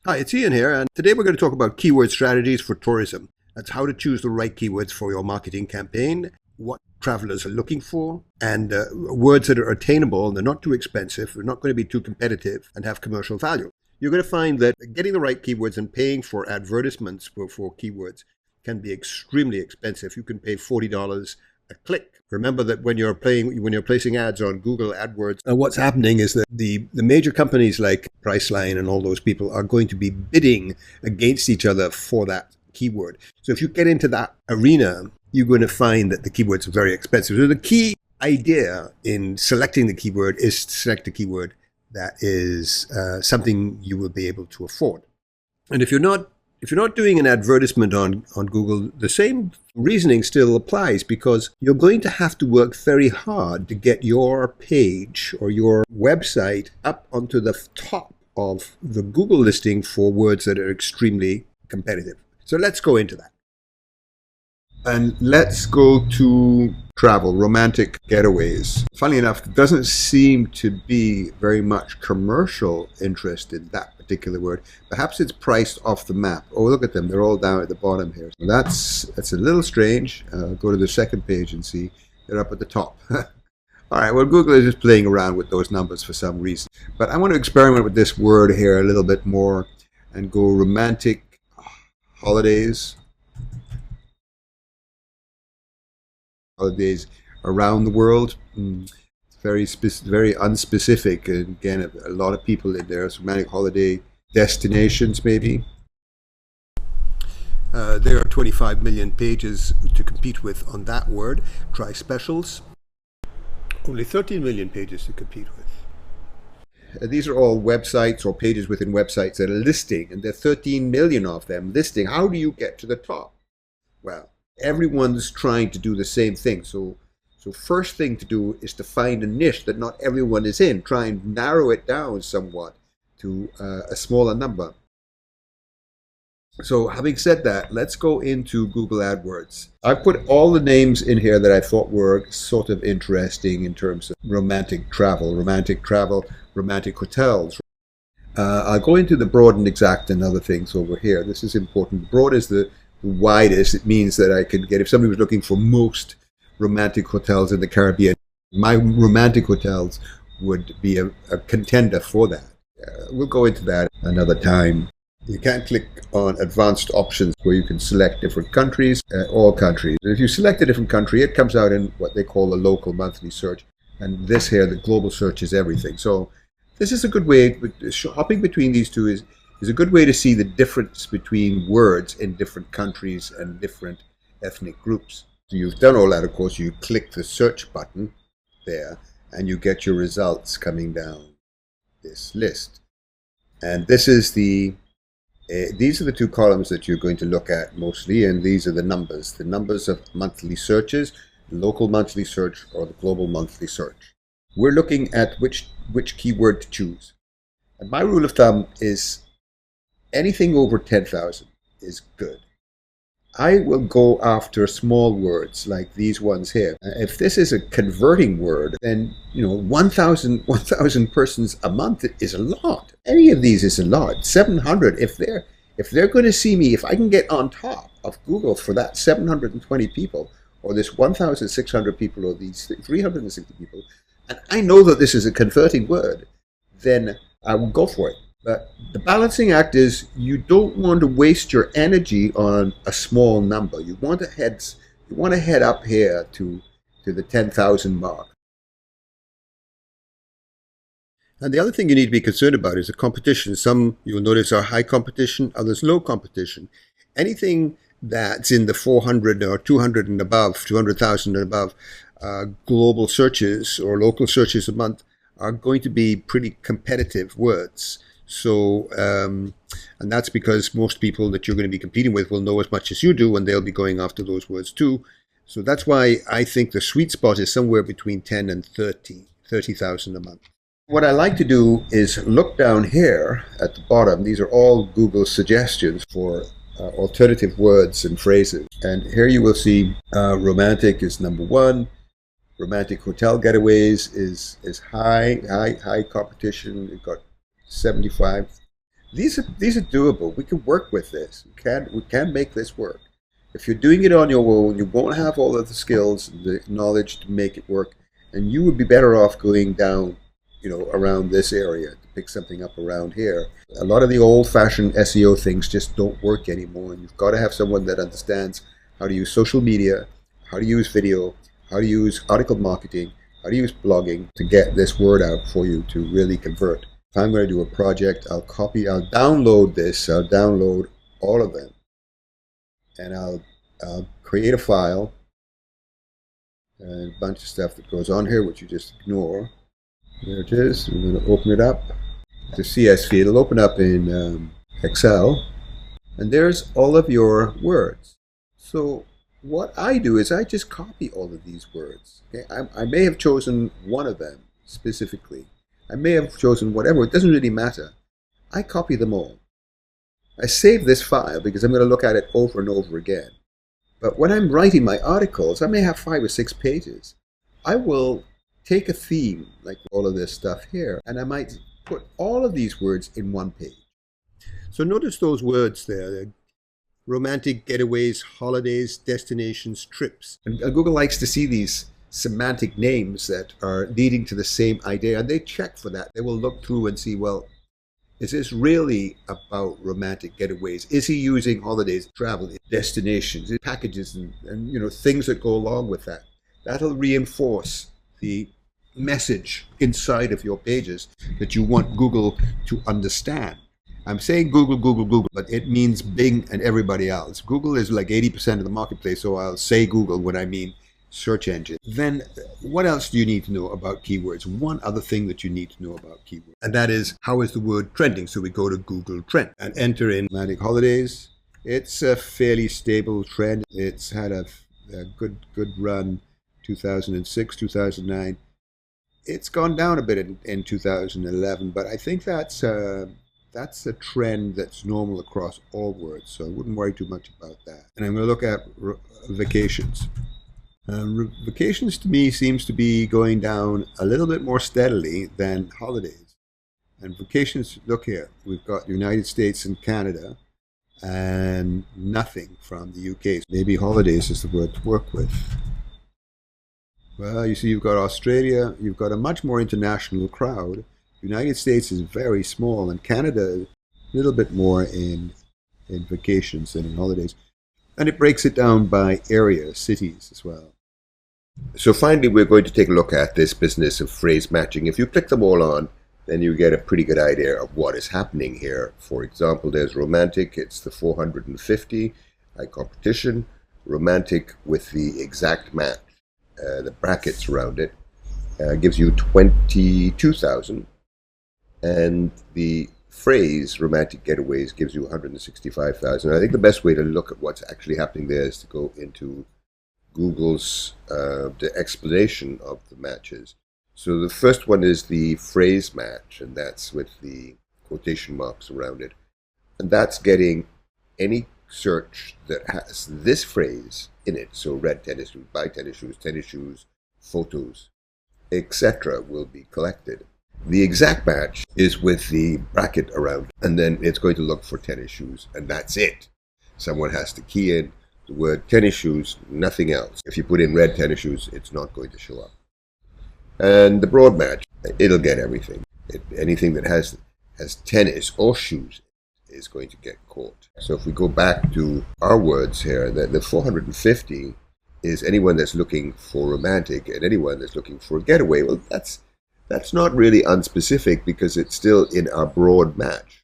Hi, it's Ian here, and today we're going to talk about keyword strategies for tourism. That's how to choose the right keywords for your marketing campaign, what travelers are looking for, and words that are attainable, they're not too expensive, they're not going to be too competitive, and have commercial value. You're going to find that getting the right keywords and paying for advertisements for keywords can be extremely expensive. You can pay $40 a click. Remember that when you're placing ads on Google AdWords, what's happening is that the major companies like Priceline and all those people are going to be bidding against each other for that keyword. So if you get into that arena, you're going to find that the keywords are very expensive. So the key idea in selecting the keyword is to select a keyword that is something you will be able to afford. And if you're not doing an advertisement on Google, the same reasoning still applies, because you're going to have to work very hard to get your page or your website up onto the top of the Google listing for words that are extremely competitive. So let's go into that. And let's go to travel, romantic getaways. Funny enough, there doesn't seem to be very much commercial interest in that particular word. Perhaps it's priced off the map. Oh, look at them. They're all down at the bottom here. So that's a little strange. Go to the second page and see they're up at the top. All right, well, Google is just playing around with those numbers for some reason. But I want to experiment with this word here a little bit more and go romantic holidays. Holidays around the world. Very unspecific. And again, a lot of people in there. Romantic holiday destinations, maybe. There are 25 million pages to compete with on that word. Try specials. Only 13 million pages to compete with. These are all websites or pages within websites that are listing, and there are 13 million of them listing. How do you get to the top? Well, everyone's trying to do the same thing. So first thing to do is to find a niche that not everyone is in. Try and narrow it down somewhat to a smaller number. So having said that, let's go into Google AdWords. I put all the names in here that I thought were sort of interesting in terms of romantic travel, romantic hotels. I'll go into the broad and exact and other things over here. This is important. Broad is the widest. It means that I could get, if somebody was looking for most romantic hotels in the Caribbean, my romantic hotels would be a contender for that. We'll go into that another time. You can click on advanced options where you can select different countries, all countries. If you select a different country, it comes out in what they call a local monthly search. And this here, the global search, is everything. So this is a good way, hopping between these two is a good way to see the difference between words in different countries and different ethnic groups. So you've done all that, of course. You click the search button there and you get your results coming down this list. And this is these are the two columns that you're going to look at mostly, and these are the numbers of monthly searches, local monthly search or the global monthly search. We're looking at which keyword to choose. And my rule of thumb is anything over 10,000 is good. I will go after small words like these ones here. If this is a converting word, then 1,000 persons a month is a lot. Any of these is a lot. 700. If they're going to see me, if I can get on top of Google for that 720 people, or this 1,600 people, or these 360 people, and I know that this is a converting word, then I will go for it. But the balancing act is you don't want to waste your energy on a small number. You want to head up here to the 10,000 mark. And the other thing you need to be concerned about is the competition. Some you'll notice are high competition, others low competition. Anything that's in the 400 or 200 and above, 200,000 and above global searches or local searches a month are going to be pretty competitive words. So, and that's because most people that you're going to be competing with will know as much as you do, and they'll be going after those words too. So that's why I think the sweet spot is somewhere between 10 and 30,000 a month. What I like to do is look down here at the bottom. These are all Google suggestions for alternative words and phrases. And here you will see romantic is number one. Romantic hotel getaways is high competition. We've got 75 These are doable. We can work with this. We can make this work. If you're doing it on your own, you won't have all of the skills, the knowledge to make it work, and you would be better off going down, around this area to pick something up around here. A lot of the old-fashioned SEO things just don't work anymore, and you've got to have someone that understands how to use social media, how to use video, how to use article marketing, how to use blogging to get this word out for you to really convert. If I'm going to do a project, I'll download this, I'll download all of them, and I'll create a file, and a bunch of stuff that goes on here, which you just ignore. There it is. I'm going to open it up to CSV. It'll open up in Excel, and there's all of your words. So what I do is I just copy all of these words. Okay? I may have chosen one of them specifically. I may have chosen whatever. It doesn't really matter. I copy them all. I save this file because I'm going to look at it over and over again. But when I'm writing my articles, I may have 5 or 6 pages. I will take a theme, like all of this stuff here, and I might put all of these words in one page. So notice those words there: romantic getaways, holidays, destinations, trips. And Google likes to see these semantic names that are leading to the same idea, and they check for that. They will look through and see, well, is this really about romantic getaways? Is he using holidays, travel, destinations, packages, and things that go along with that? That'll reinforce the message inside of your pages that you want Google to understand. I'm saying Google, Google, Google, but it means Bing and everybody else. Google is like 80% of the marketplace, so I'll say Google when I mean search engine. Then what else do you need to know about keywords? One other thing that you need to know about keywords, and that is, how is the word trending? So we go to Google Trend and enter in romantic holidays. It's a fairly stable trend. It's had a good run, 2006, 2009. It's gone down a bit in 2011, but I think that's a trend that's normal across all words, so I wouldn't worry too much about that. And I'm going to look at vacations. Vacations to me seems to be going down a little bit more steadily than holidays. And vacations, look here, we've got United States and Canada, and nothing from the UK. Maybe holidays is the word to work with. Well, you see, you've got Australia, you've got a much more international crowd. United States is very small, and Canada a little bit more in vacations than in holidays. And it breaks it down by area, cities as well. So finally, we're going to take a look at this business of phrase matching. If you click them all on, then you get a pretty good idea of what is happening here. For example, there's romantic, it's the 450, high competition, romantic with the exact match. The brackets around it gives you 22,000, and the phrase romantic getaways gives you 165,000. I think the best way to look at what's actually happening there is to go into Google's the explanation of the matches. So the first one is the phrase match, and that's with the quotation marks around it, and that's getting any search that has this phrase in it. So red tennis shoes, buy tennis shoes, photos, etc. will be collected. The exact match is with the bracket around it, and then it's going to look for tennis shoes, and that's it. Someone has to key in the word tennis shoes, nothing else. If you put in red tennis shoes, it's not going to show up. And the broad match, it'll get everything. Anything that has tennis or shoes is going to get caught. So if we go back to our words here, the 450 is anyone that's looking for romantic and anyone that's looking for a getaway. Well, that's not really unspecific because it's still in our broad match.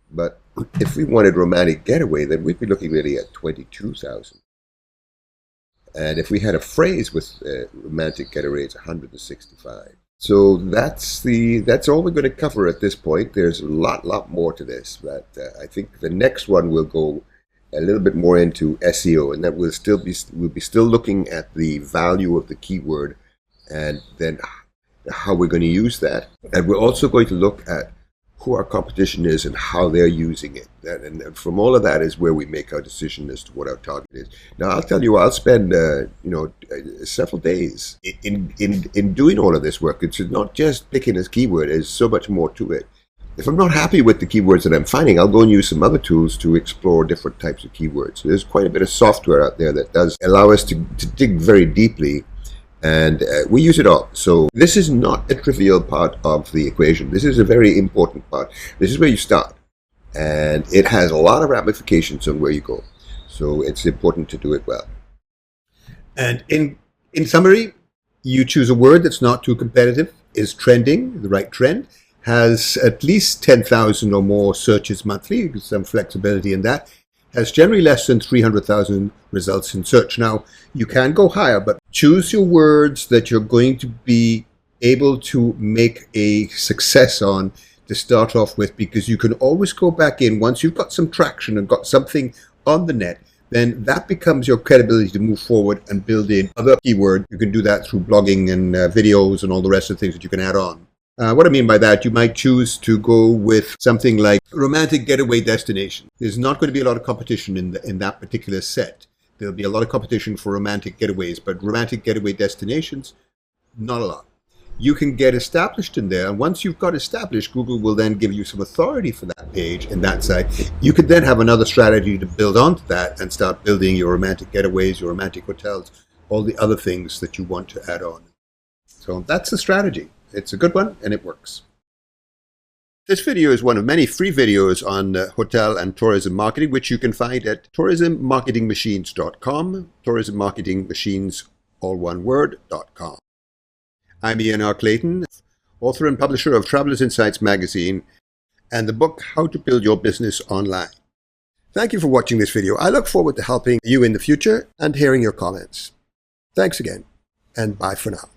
But if we wanted romantic getaway, then we'd be looking really at 22,000. And if we had a phrase with romantic getaway, it's 165. So that's all we're going to cover at this point. There's a lot more to this, but I think the next one will go a little bit more into SEO, and that we'll be still looking at the value of the keyword, and then how we're going to use that. And we're also going to look at who our competition is and how they're using it. And from all of that is where we make our decision as to what our target is. Now, I'll tell you, I'll spend several days in doing all of this work. It's not just picking a keyword. There's so much more to it. If I'm not happy with the keywords that I'm finding, I'll go and use some other tools to explore different types of keywords. There's quite a bit of software out there that does allow us to dig very deeply, and we use it all. So this is not a trivial part of the equation. This is a very important part. This is where you start, and it has a lot of ramifications on where you go. So it's important to do it well. And in summary, you choose a word that's not too competitive, is trending, the right trend, has at least 10,000 or more searches monthly, some flexibility in that, has generally less than 300,000 results in search. Now, you can go higher, but choose your words that you're going to be able to make a success on to start off with, because you can always go back in once you've got some traction and got something on the net. Then that becomes your credibility to move forward and build in other keywords. You can do that through blogging and videos and all the rest of the things that you can add on. What I mean by that, you might choose to go with something like romantic getaway destination. There's not going to be a lot of competition in that particular set. There'll be a lot of competition for romantic getaways, but romantic getaway destinations, not a lot. You can get established in there, and once you've got established, Google will then give you some authority for that page and that site. You could then have another strategy to build onto that and start building your romantic getaways, your romantic hotels, all the other things that you want to add on. So that's the strategy. It's a good one, and it works. This video is one of many free videos on hotel and tourism marketing, which you can find at tourismmarketingmachines.com, tourismmarketingmachines, all one word, .com. I'm Ian R. Clayton, author and publisher of Travelers Insights magazine and the book, How to Build Your Business Online. Thank you for watching this video. I look forward to helping you in the future and hearing your comments. Thanks again, and bye for now.